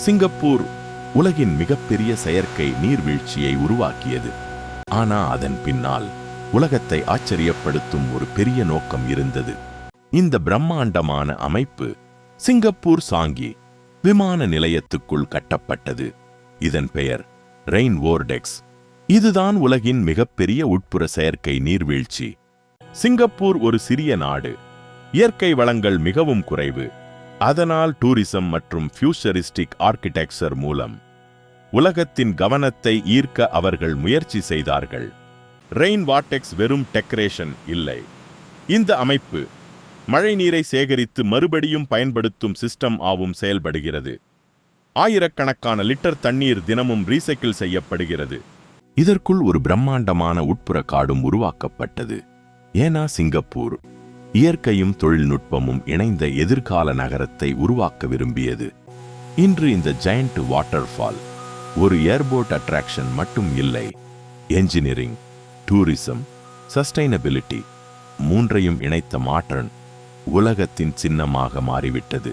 Singapore உலகின் மிகப்பெரிய செயற்கை நீர்வீழ்ச்சியை உருவாக்கியது. ஆனா அதன் பின்னால் உலகத்தை ஆச்சரியப்படுத்தும் ஒரு பெரிய நோக்கம் இருந்தது. இந்த பிரம்மாண்டமான அமைப்பு சிங்கப்பூர் சாங்கி விமான நிலையத்துக்குள் கட்டப்பட்டது. இதன் பெயர் ரெயின் வோர்டெக்ஸ். இதுதான் உலகின் மிகப்பெரிய உட்புற செயற்கை நீர்வீழ்ச்சி. சிங்கப்பூர் ஒரு சிறிய நாடு. இயற்கை வளங்கள் மிகவும் குறைவு. அதனால் டூரிசம் மற்றும் ஃபியூச்சரிஸ்டிக் ஆர்க்கிடெக்சர் மூலம் உலகத்தின் கவனத்தை ஈர்க்க அவர்கள் முயற்சி செய்தார்கள். ரெயின் வார்டெக்ஸ் வெறும் டெக்கரேஷன் இல்லை. இந்த அமைப்பு மழை நீரை சேகரித்து மறுபடியும் பயன்படுத்தும் சிஸ்டம் ஆவும் செயல்படுகிறது. ஆயிரக்கணக்கான லிட்டர் தண்ணீர் தினமும் ரீசைக்கிள் செய்யப்படுகிறது. இதற்குள் ஒரு பிரம்மாண்டமான உட்புற காடும் உருவாக்கப்பட்டது. ஏனா சிங்கப்பூர் இயற்கையும் தொழில்நுட்பமும் இணைந்த எதிர்கால நகரத்தை உருவாக்க விரும்பியது. இன்று இந்த ஜெயண்ட் வாட்டர்ஃபால் ஒரு ஏர்போர்ட் அட்ராக்ஷன் மட்டும் இல்லை. என்ஜினியரிங், டூரிசம், சஸ்டைனபிலிட்டி மூன்றையும் இணைத்த மாற்றன் உலகத்தின் சின்னமாக மாறிவிட்டது.